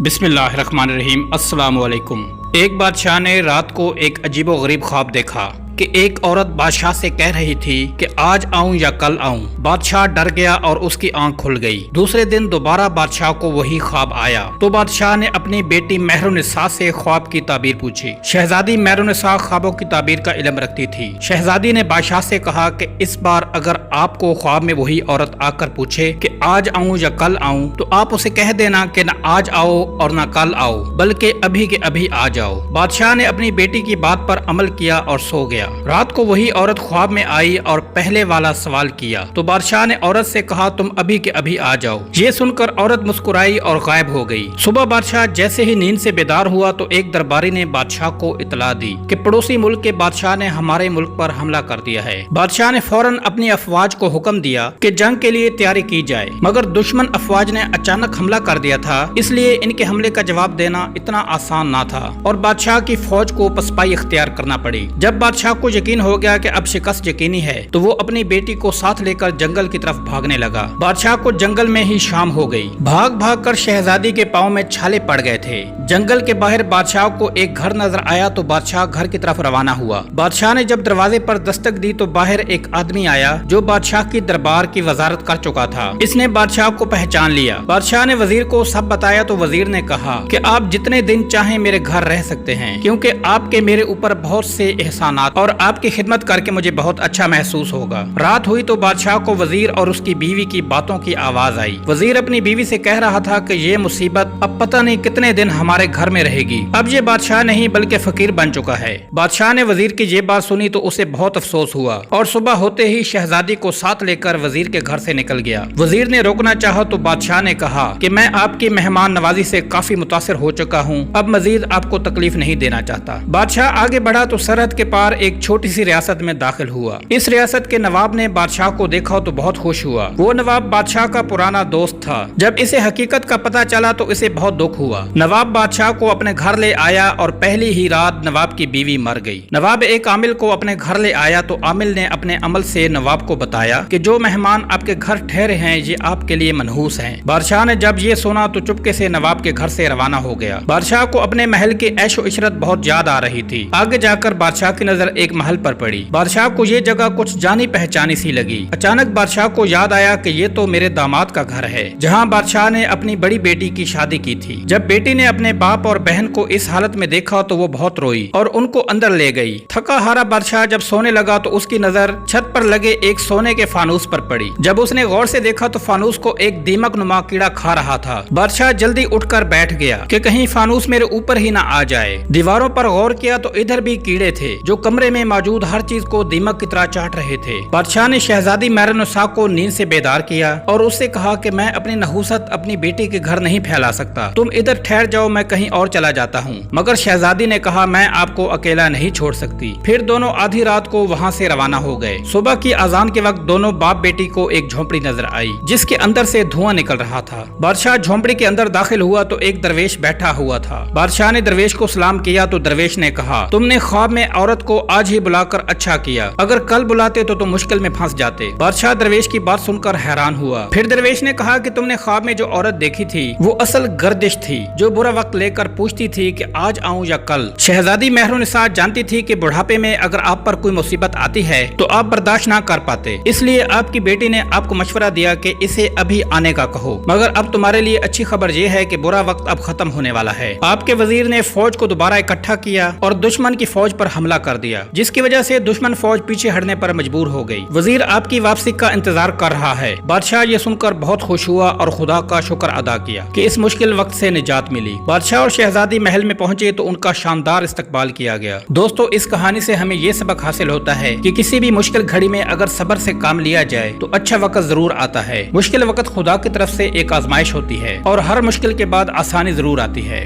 बिस्मिल्लाहिर्रहमानिर्रहीम। अस्सलाम वालेकुम। एक बादशाह ने रात को एक अजीबो गरीब ख्वाब देखा कि एक औरत बादशाह से कह रही थी कि आज आऊं या कल आऊं। बादशाह डर गया और उसकी आंख खुल गई। दूसरे दिन दोबारा बादशाह को वही ख्वाब आया तो बादशाह ने अपनी बेटी महरुन्निसा से ख्वाब की ताबीर पूछी। शहजादी महरुन्निसा ख्वाबों की ताबीर का इल्म रखती थी। शहजादी ने बादशाह से कहा कि इस बार अगर आपको ख्वाब में वही औरत आकर पूछे कि आज आऊं या कल आऊं तो आप उसे कह देना कि न आज आओ और न कल आओ, बल्कि अभी के अभी आ जाओ। बादशाह ने अपनी बेटी की बात पर अमल किया और सो गया। रात को वही औरत ख्वाब में आई और पहले वाला सवाल किया तो बादशाह ने औरत से कहा तुम अभी के अभी आ जाओ। ये सुनकर औरत मुस्कुराई और गायब हो गई। सुबह बादशाह जैसे ही नींद से बेदार हुआ तो एक दरबारी ने बादशाह को इतला दी कि पड़ोसी मुल्क के बादशाह ने हमारे मुल्क पर हमला कर दिया है। बादशाह ने फौरन अपनी अफवाज को हुक्म दिया कि जंग के लिए तैयारी की जाए, मगर दुश्मन अफवाज ने अचानक हमला कर दिया था, इसलिए इनके हमले का जवाब देना इतना आसान ना था और बादशाह की फौज को पसपाई इख्तियार करना पड़ी। जब बादशाह को यकीन हो गया कि अब शिकस्त यकीनी है तो वो अपनी बेटी को साथ लेकर जंगल की तरफ भागने लगा। बादशाह को जंगल में ही शाम हो गई। भाग भाग कर शहजादी के पाँव में छाले पड़ गए थे। जंगल के बाहर बादशाह को एक घर नजर आया तो बादशाह घर की तरफ रवाना हुआ। बादशाह ने जब दरवाजे पर दस्तक दी तो बाहर एक आदमी आया जो बादशाह की दरबार की वजारत कर चुका था। इसने बादशाह को पहचान लिया। बादशाह ने वजीर को सब बताया तो वजीर ने कहा कि आप जितने दिन चाहें मेरे घर रह सकते हैं, क्योंकि आपके मेरे ऊपर बहुत से एहसानात और आपकी खिदमत करके मुझे बहुत अच्छा महसूस होगा। रात हुई तो बादशाह को वजीर और उसकी बीवी की बातों की आवाज आई। वजीर अपनी बीवी से कह रहा था कि ये मुसीबत अब पता नहीं कितने दिन हमारे घर में रहेगी। अब ये बादशाह नहीं बल्कि फकीर बन चुका है। बादशाह ने वजीर की ये बात सुनी तो उसे बहुत अफसोस हुआ और सुबह होते ही शहजादी को साथ लेकर वजीर के घर से निकल गया। वजीर ने रोकना चाहा तो बादशाह ने कहा कि मैं आपकी मेहमान नवाजी से काफी मुतासिर हो चुका हूँ, अब मजीद आपको तकलीफ नहीं देना चाहता। बादशाह आगे बढ़ा तो सरहद के पार एक छोटी सी रियासत में दाखिल हुआ। इस रियासत के नवाब ने बादशाह को देखा तो बहुत खुश हुआ। वो नवाब बादशाह का पुराना दोस्त था। जब इसे हकीकत का पता चला तो इसे बहुत दुख हुआ। नवाब बादशाह को अपने घर ले आया और पहली ही रात नवाब की बीवी मर गई। नवाब एक आमिल को अपने घर ले आया तो आमिल ने अपने अमल से नवाब को बताया कि जो मेहमान आपके घर ठहरे हैं ये आपके लिए मनहूस हैं। बादशाह ने जब ये सुना तो चुपके से नवाब के घर से रवाना हो गया। बादशाह को अपने महल की ऐशो इशरत बहुत याद आ रही थी। आगे जाकर बादशाह की नजर एक महल पर पड़ी। बादशाह को ये जगह कुछ जानी पहचानी सी लगी। अचानक बादशाह को याद आया कि ये तो मेरे दामाद का घर है, जहाँ बादशाह ने अपनी बड़ी बेटी की शादी की थी। जब बेटी ने अपने बाप और बहन को इस हालत में देखा तो वो बहुत रोई और उनको अंदर ले गई। थका हारा बादशाह जब सोने लगा तो उसकी नजर छत पर लगे एक सोने के फानूस पर पड़ी। जब उसने गौर से देखा तो फानूस को एक दीमक नुमा कीड़ा खा रहा था। बादशाह जल्दी उठकर बैठ गया कि कहीं फानूस मेरे ऊपर ही ना आ जाए। दीवारों पर गौर किया तो इधर भी कीड़े थे जो कमरे में मौजूद हर चीज को दीमक की तरह चाट रहे थे। बादशाह ने शहजादी महरुन्निसा को नींद से बेदार किया और उससे कहा कि मैं अपनी नहूसत अपनी बेटी के घर नहीं फैला सकता, तुम इधर ठहर जाओ, मैं कहीं और चला जाता हूँ। मगर शहजादी ने कहा मैं आपको अकेला नहीं छोड़ सकती। फिर दोनों आधी रात को वहाँ से रवाना हो गए। सुबह की अजान के वक्त दोनों बाप बेटी को एक झोंपड़ी नजर आई जिसके अंदर से धुआं निकल रहा था। बादशाह झोंपड़ी के अंदर दाखिल हुआ तो एक दरवेश बैठा हुआ था। बादशाह ने दरवेश को सलाम किया तो दरवेश ने कहा तुमने ख्वाब में औरत को आज ही बुलाकर अच्छा किया, अगर कल बुलाते तो तुम मुश्किल में फंस जाते। बादशाह दरवेश की बात सुनकर हैरान हुआ। फिर दरवेश ने कहा कि तुमने ख्वाब में जो औरत देखी थी वो असल गर्दिश थी जो बुरा वक्त लेकर पूछती थी कि आज आऊं या कल। शहजादी महरुन्निसा जानती थी कि बुढ़ापे में अगर आप पर कोई मुसीबत आती है तो आप बर्दाश्त ना कर पाते, इसलिए आपकी बेटी ने आपको मशवरा दिया कि इसे अभी आने का कहो। मगर अब तुम्हारे लिए अच्छी खबर ये है कि बुरा वक्त अब खत्म होने वाला है। आपके वजीर ने फौज को दोबारा इकट्ठा किया और दुश्मन की फौज पर हमला कर दिया, जिसकी वजह से दुश्मन फौज पीछे हटने पर मजबूर हो गई। वजीर आपकी वापसी का इंतजार कर रहा है। बादशाह ये सुनकर बहुत खुश हुआ और खुदा का शुक्र अदा किया कि इस मुश्किल वक्त से निजात मिली। बादशाह और शहजादी महल में पहुंचे तो उनका शानदार इस्तकबाल किया गया। दोस्तों, इस कहानी से हमें ये सबक हासिल होता है कि किसी भी मुश्किल घड़ी में अगर सब्र से काम लिया जाए तो अच्छा वक्त जरूर आता है। मुश्किल वक्त खुदा की तरफ से एक आजमाइश होती है और हर मुश्किल के बाद आसानी जरूर आती है।